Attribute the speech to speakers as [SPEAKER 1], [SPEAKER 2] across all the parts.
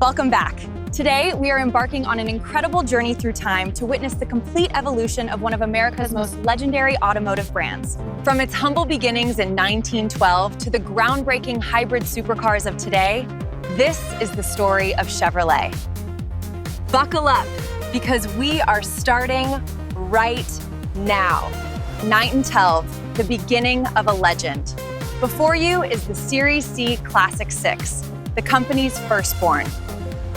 [SPEAKER 1] Welcome back. Today, we are embarking on an incredible journey through time to witness the complete evolution of one of America's most legendary automotive brands. From its humble beginnings in 1912 to the groundbreaking hybrid supercars of today, this is the story of Chevrolet. Buckle up, because we are starting right now. 1912, the beginning of a legend. Before you is the Series C Classic 6, the company's firstborn.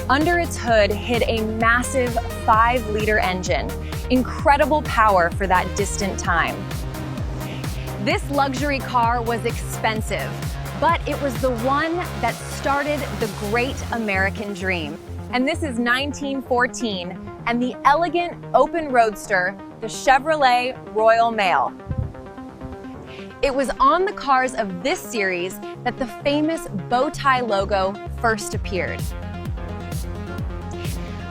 [SPEAKER 1] Under its hood hid a massive 5-liter engine, incredible power for that distant time. This luxury car was expensive, but it was the one that started the great American dream. And this is 1914, and the elegant open roadster, the Chevrolet Royal Mail. It was on the cars of this series that the famous bow tie logo first appeared.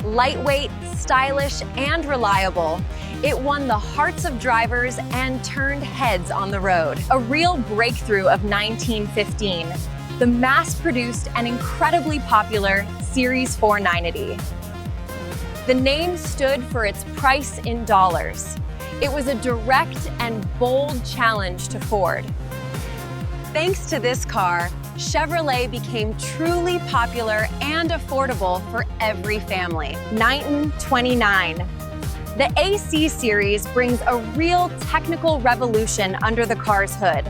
[SPEAKER 1] Lightweight, stylish, and reliable, it won the hearts of drivers and turned heads on the road. A real breakthrough of 1915, the mass-produced and incredibly popular Series 490. The name stood for its price in dollars. It was a direct and bold challenge to Ford. Thanks to this car, Chevrolet became truly popular and affordable for every family. 1929. The AC series brings a real technical revolution under the car's hood.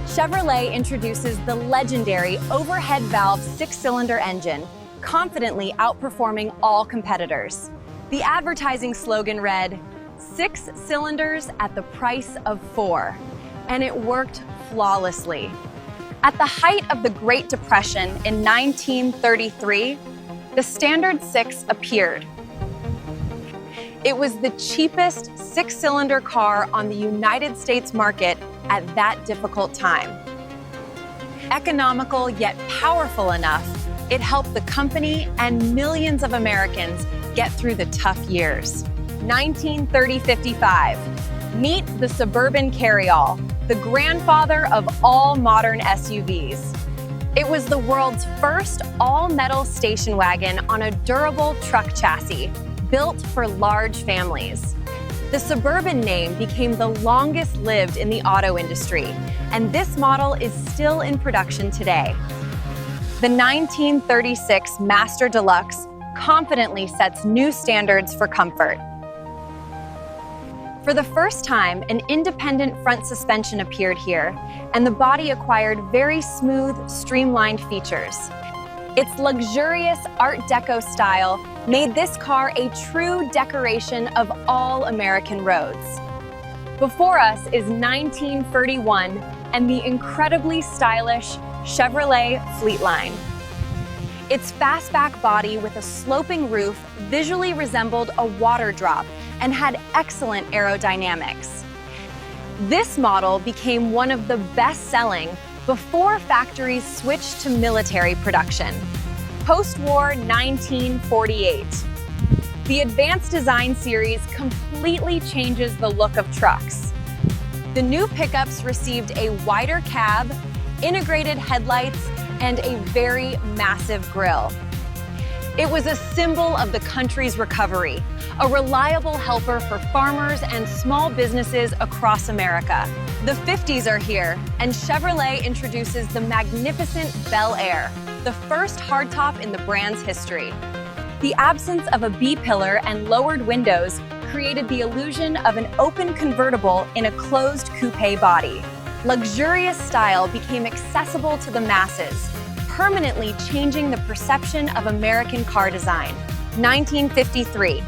[SPEAKER 1] Chevrolet introduces the legendary overhead valve 6-cylinder engine, confidently outperforming all competitors. The advertising slogan read, 6 cylinders at the price of 4, and it worked flawlessly. At the height of the Great Depression in 1933, the Standard 6 appeared. It was the cheapest 6-cylinder car on the United States market at that difficult time. Economical yet powerful enough, it helped the company and millions of Americans get through the tough years. 1930-55. Meet the Suburban Carryall, the grandfather of all modern SUVs. It was the world's first all-metal station wagon on a durable truck chassis, built for large families. The Suburban name became the longest lived in the auto industry, and this model is still in production today. The 1936 Master Deluxe confidently sets new standards for comfort. For the first time, an independent front suspension appeared here, and the body acquired very smooth, streamlined features. Its luxurious Art Deco style made this car a true decoration of all American roads. Before us is 1931 and the incredibly stylish Chevrolet Fleetline. Its fastback body with a sloping roof visually resembled a water drop and had excellent aerodynamics. This model became one of the best-selling before factories switched to military production. Post-war 1948. The Advanced Design series completely changes the look of trucks. The new pickups received a wider cab, integrated headlights, and a very massive grille. It was a symbol of the country's recovery, a reliable helper for farmers and small businesses across America. The 50s are here, and Chevrolet introduces the magnificent Bel Air, the first hardtop in the brand's history. The absence of a B-pillar and lowered windows created the illusion of an open convertible in a closed coupe body. Luxurious style became accessible to the masses, permanently changing the perception of American car design. 1953,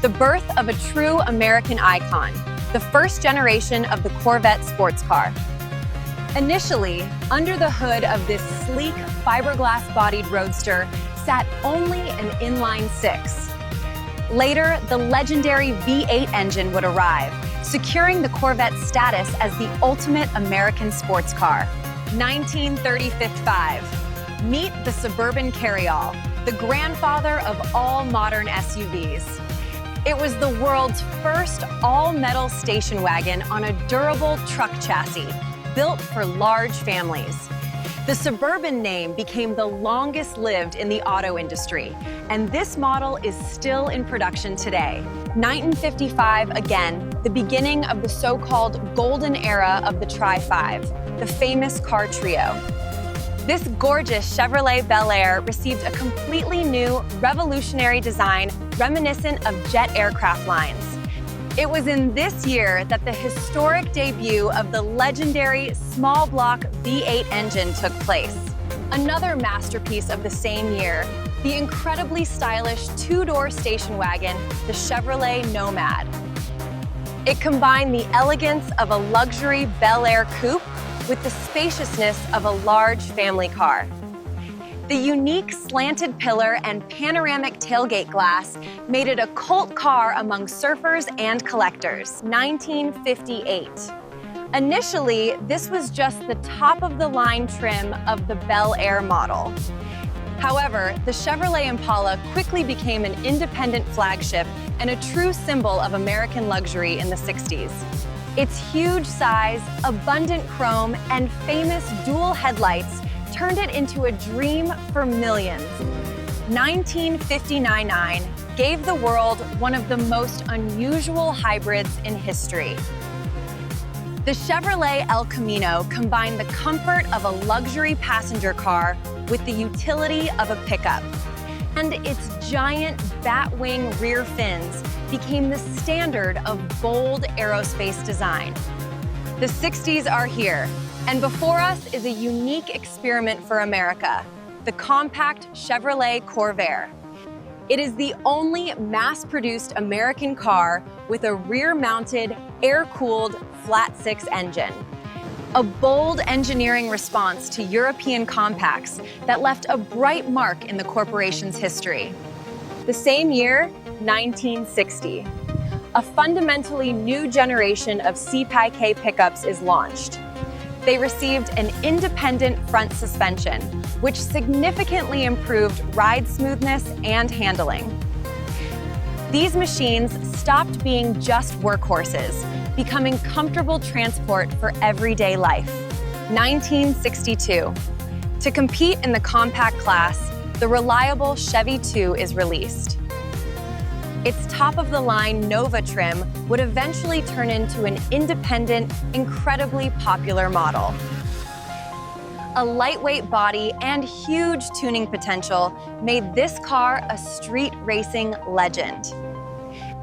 [SPEAKER 1] the birth of a true American icon, the first generation of the Corvette sports car. Initially, under the hood of this sleek, fiberglass-bodied roadster sat only an inline 6. Later, the legendary V8 engine would arrive, securing the Corvette's status as the ultimate American sports car. 1935. Meet the Suburban Carryall, the grandfather of all modern SUVs. It was the world's first all-metal station wagon on a durable truck chassis, built for large families. The Suburban name became the longest lived in the auto industry, and this model is still in production today. 1955, again, the beginning of the so-called golden era of the Tri-5, the famous car trio. This gorgeous Chevrolet Bel Air received a completely new, revolutionary design reminiscent of jet aircraft lines. It was in this year that the historic debut of the legendary small block V8 engine took place. Another masterpiece of the same year, the incredibly stylish two-door station wagon, the Chevrolet Nomad. It combined the elegance of a luxury Bel Air coupe with the spaciousness of a large family car. The unique slanted pillar and panoramic tailgate glass made it a cult car among surfers and collectors. 1958. Initially, this was just the top-of-the-line trim of the Bel Air model. However, the Chevrolet Impala quickly became an independent flagship and a true symbol of American luxury in the 60s. Its huge size, abundant chrome, and famous dual headlights turned it into a dream for millions. 1959 gave the world one of the most unusual hybrids in history. The Chevrolet El Camino combined the comfort of a luxury passenger car with the utility of a pickup. And its giant bat-wing rear fins became the standard of bold aerospace design. The 60s are here, and before us is a unique experiment for America, the compact Chevrolet Corvair. It is the only mass-produced American car with a rear-mounted, air-cooled, flat-six engine. A bold engineering response to European compacts that left a bright mark in the corporation's history. The same year, 1960, a fundamentally new generation of CPK pickups is launched. They received an independent front suspension, which significantly improved ride smoothness and handling. These machines stopped being just workhorses, becoming comfortable transport for everyday life. 1962. To compete in the compact class, the reliable Chevy 2 is released. Its top-of-the-line Nova trim would eventually turn into an independent, incredibly popular model. A lightweight body and huge tuning potential made this car a street racing legend.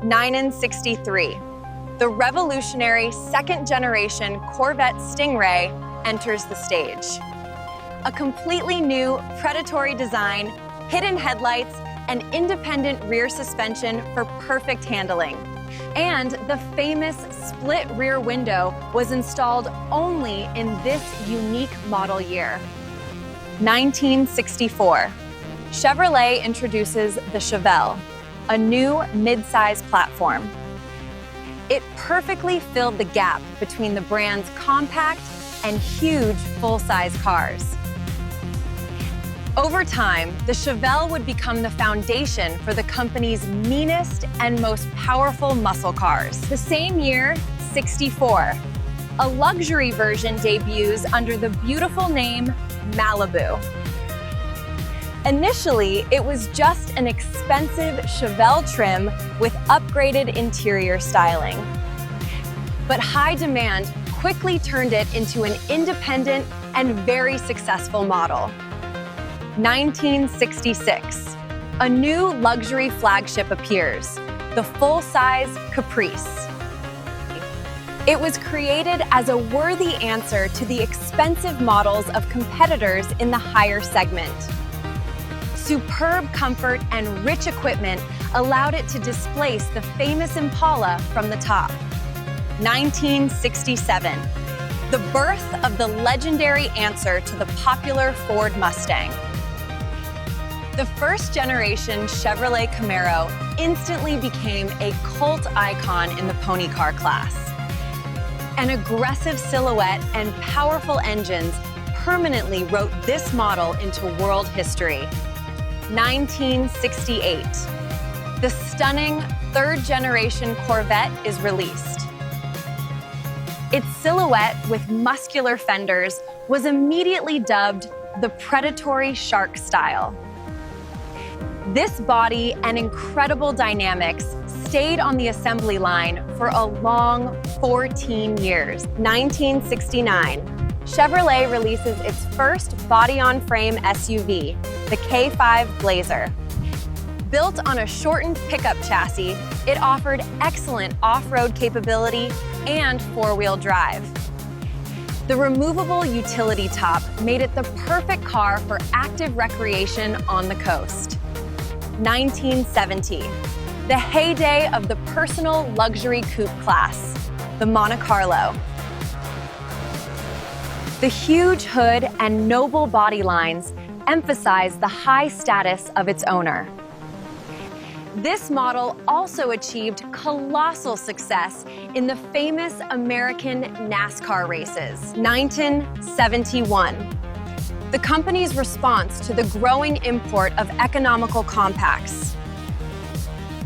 [SPEAKER 1] 1963. The revolutionary second-generation Corvette Stingray enters the stage. A completely new predatory design, hidden headlights, and independent rear suspension for perfect handling. And the famous split rear window was installed only in this unique model year. 1964. Chevrolet introduces the Chevelle, a new mid-size platform. It perfectly filled the gap between the brand's compact and huge full-size cars. Over time, the Chevelle would become the foundation for the company's meanest and most powerful muscle cars. The same year, 64, a luxury version debuts under the beautiful name Malibu. Initially, it was just an expensive Chevelle trim with upgraded interior styling. But high demand quickly turned it into an independent and very successful model. 1966, a new luxury flagship appears, the full-size Caprice. It was created as a worthy answer to the expensive models of competitors in the higher segment. Superb comfort and rich equipment allowed it to displace the famous Impala from the top. 1967, the birth of the legendary answer to the popular Ford Mustang. The first-generation Chevrolet Camaro instantly became a cult icon in the pony car class. An aggressive silhouette and powerful engines permanently wrote this model into world history. 1968. The stunning third-generation Corvette is released. Its silhouette with muscular fenders was immediately dubbed the predatory shark style. This body and incredible dynamics stayed on the assembly line for a long 14 years. 1969, Chevrolet releases its first body-on-frame SUV, the K5 Blazer. Built on a shortened pickup chassis, it offered excellent off-road capability and four-wheel drive. The removable utility top made it the perfect car for active recreation on the coast. 1970, the heyday of the personal luxury coupe class, the Monte Carlo. The huge hood and noble body lines emphasize the high status of its owner. This model also achieved colossal success in the famous American NASCAR races. 1971. The company's response to the growing import of economical compacts.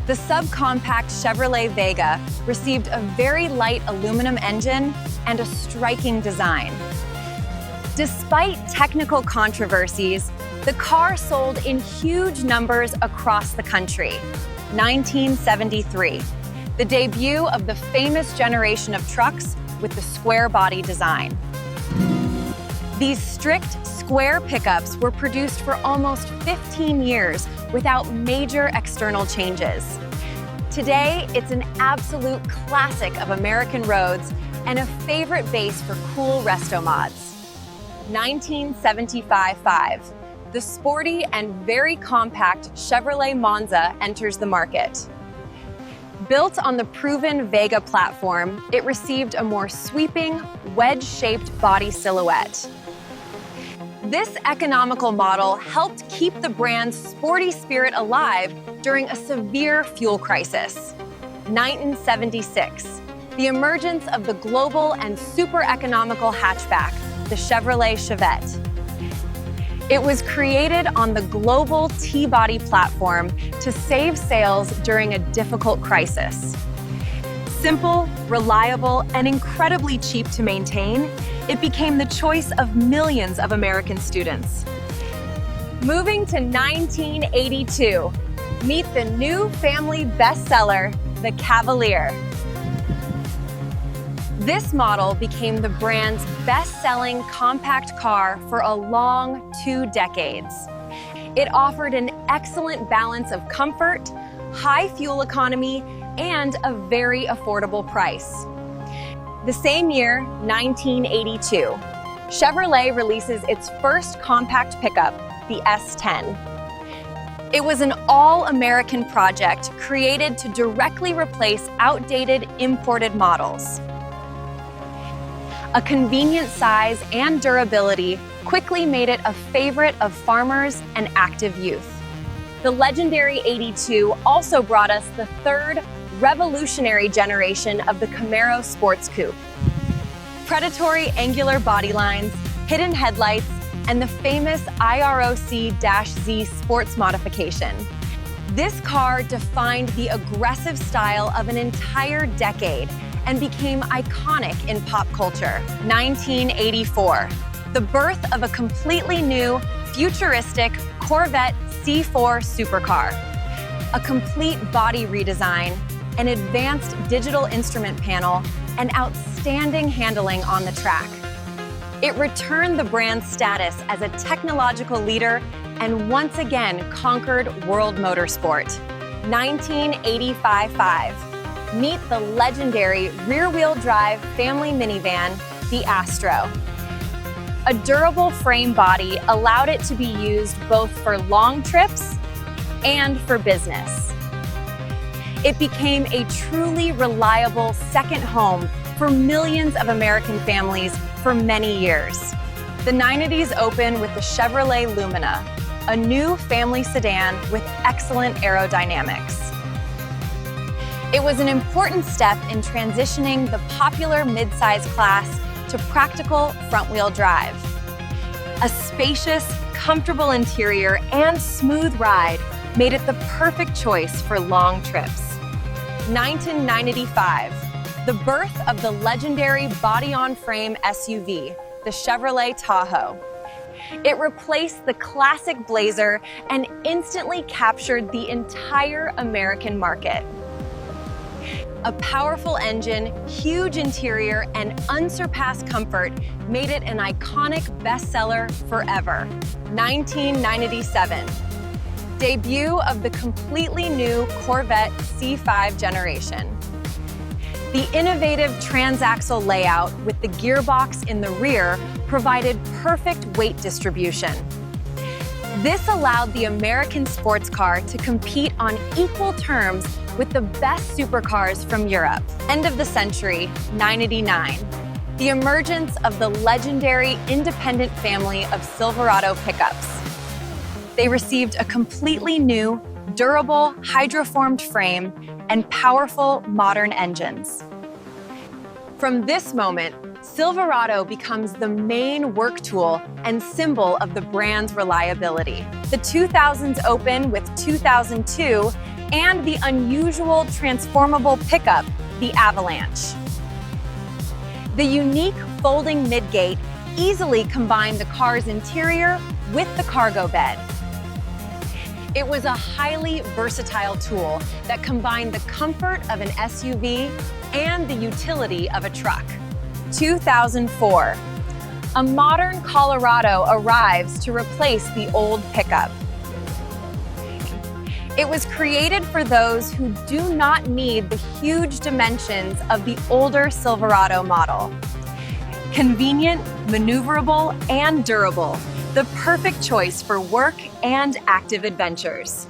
[SPEAKER 1] The subcompact Chevrolet Vega received a very light aluminum engine and a striking design. Despite technical controversies, the car sold in huge numbers across the country. 1973, the debut of the famous generation of trucks with the square body design. These strict square pickups were produced for almost 15 years without major external changes. Today, it's an absolute classic of American roads and a favorite base for cool resto mods. 1975-5. The sporty and very compact Chevrolet Monza enters the market. Built on the proven Vega platform, it received a more sweeping, wedge-shaped body silhouette. This economical model helped keep the brand's sporty spirit alive during a severe fuel crisis. 1976, the emergence of the global and super economical hatchback, the Chevrolet Chevette. It was created on the global T-body platform to save sales during a difficult crisis. Simple, reliable, and incredibly cheap to maintain, it became the choice of millions of American students. Moving to 1982, meet the new family bestseller, the Cavalier. This model became the brand's best-selling compact car for a long 2 decades. It offered an excellent balance of comfort, high fuel economy, and a very affordable price. The same year, 1982, Chevrolet releases its first compact pickup, the S10. It was an all-American project created to directly replace outdated imported models. A convenient size and durability quickly made it a favorite of farmers and active youth. The legendary 82 also brought us the third revolutionary generation of the Camaro sports coupe. Predatory angular body lines, hidden headlights, and the famous IROC-Z sports modification. This car defined the aggressive style of an entire decade and became iconic in pop culture. 1984, the birth of a completely new, futuristic Corvette Z4 supercar. A complete body redesign, an advanced digital instrument panel, and outstanding handling on the track. It returned the brand's status as a technological leader and once again conquered world motorsport. 1985-5. Meet the legendary rear-wheel drive family minivan, the Astro. A durable frame body allowed it to be used both for long trips and for business. It became a truly reliable second home for millions of American families for many years. The 90s opened with the Chevrolet Lumina, a new family sedan with excellent aerodynamics. It was an important step in transitioning the popular midsize class to practical front-wheel drive. A spacious, comfortable interior and smooth ride made it the perfect choice for long trips. 1995, the birth of the legendary body-on-frame SUV, the Chevrolet Tahoe. It replaced the classic Blazer and instantly captured the entire American market. A powerful engine, huge interior, and unsurpassed comfort made it an iconic bestseller forever. 1997. Debut of the completely new Corvette C5 generation. The innovative transaxle layout with the gearbox in the rear provided perfect weight distribution. This allowed the American sports car to compete on equal terms with the best supercars from Europe. End of the century, 1989. The emergence of the legendary independent family of Silverado pickups. They received a completely new, durable, hydroformed frame and powerful modern engines. From this moment, Silverado becomes the main work tool and symbol of the brand's reliability. The 2000s open with 2002 and the unusual transformable pickup, the Avalanche. The unique folding midgate easily combined the car's interior with the cargo bed. It was a highly versatile tool that combined the comfort of an SUV and the utility of a truck. 2004. A modern Colorado arrives to replace the old pickup. It was created for those who do not need the huge dimensions of the older Silverado model. Convenient, maneuverable, and durable, the perfect choice for work and active adventures.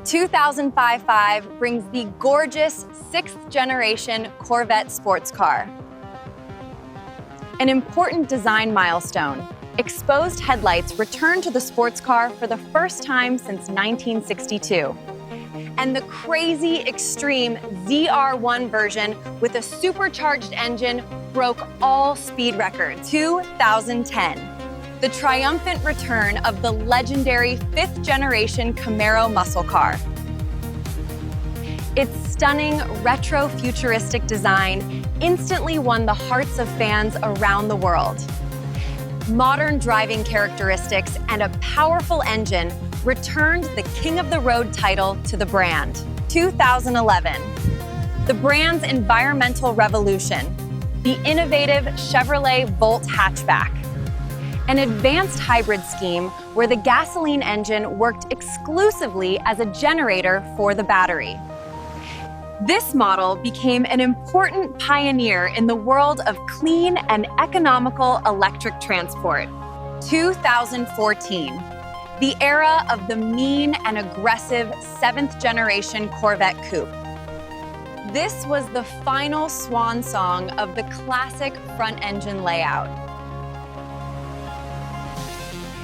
[SPEAKER 1] 2005 brings the gorgeous 6th generation Corvette sports car. An important design milestone. Exposed headlights returned to the sports car for the first time since 1962. And the crazy extreme ZR1 version with a supercharged engine broke all speed records. 2010. The triumphant return of the legendary 5th generation Camaro muscle car. Its stunning retro-futuristic design instantly won the hearts of fans around the world. Modern driving characteristics and a powerful engine returned the King of the Road title to the brand. 2011. The brand's environmental revolution. The innovative Chevrolet Volt hatchback. An advanced hybrid scheme where the gasoline engine worked exclusively as a generator for the battery. This model became an important pioneer in the world of clean and economical electric transport. 2014, the era of the mean and aggressive 7th generation Corvette Coupe. This was the final swan song of the classic front engine layout.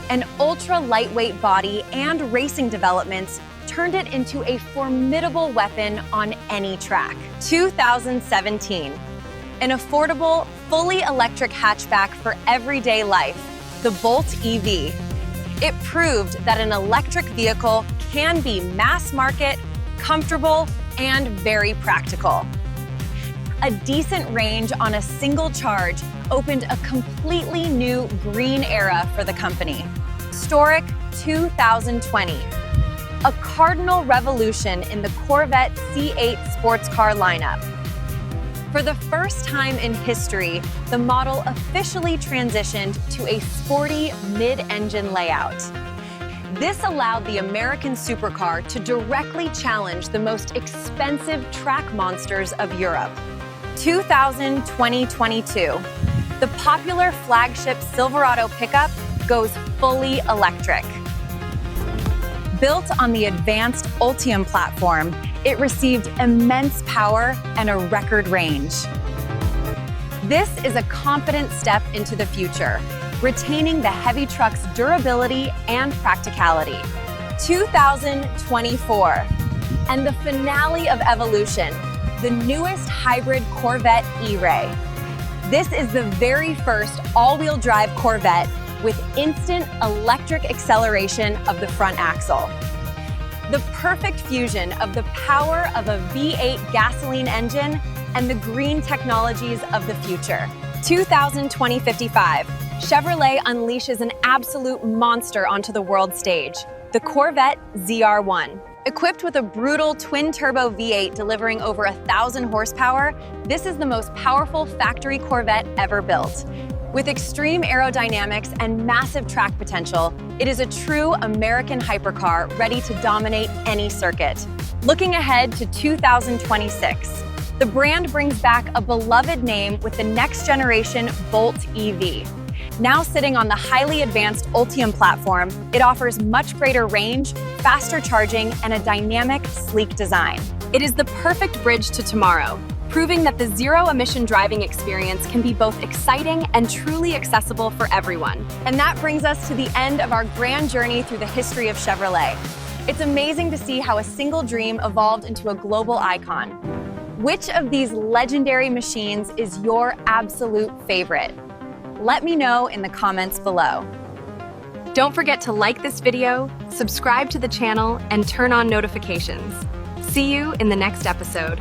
[SPEAKER 1] An ultra lightweight body and racing developments turned it into a formidable weapon on any track. 2017, an affordable, fully electric hatchback for everyday life, the Bolt EV. It proved that an electric vehicle can be mass market, comfortable, and very practical. A decent range on a single charge opened a completely new green era for the company. Historic 2020. A cardinal revolution in the Corvette C8 sports car lineup. For the first time in history, the model officially transitioned to a sporty mid-engine layout. This allowed the American supercar to directly challenge the most expensive track monsters of Europe. 2022. The popular flagship Silverado pickup goes fully electric. Built on the advanced Ultium platform, it received immense power and a record range. This is a confident step into the future, retaining the heavy truck's durability and practicality. 2024, and the finale of evolution, the newest hybrid Corvette E-Ray. This is the very first all-wheel drive Corvette with instant electric acceleration of the front axle. The perfect fusion of the power of a V8 gasoline engine and the green technologies of the future. 2055, Chevrolet unleashes an absolute monster onto the world stage, the Corvette ZR1. Equipped with a brutal twin-turbo V8 delivering over 1,000 horsepower, this is the most powerful factory Corvette ever built. With extreme aerodynamics and massive track potential, it is a true American hypercar ready to dominate any circuit. Looking ahead to 2026, the brand brings back a beloved name with the next-generation Bolt EV. Now sitting on the highly advanced Ultium platform, it offers much greater range, faster charging, and a dynamic, sleek design. It is the perfect bridge to tomorrow, proving that the zero-emission driving experience can be both exciting and truly accessible for everyone. And that brings us to the end of our grand journey through the history of Chevrolet. It's amazing to see how a single dream evolved into a global icon. Which of these legendary machines is your absolute favorite? Let me know in the comments below. Don't forget to like this video, subscribe to the channel, and turn on notifications. See you in the next episode.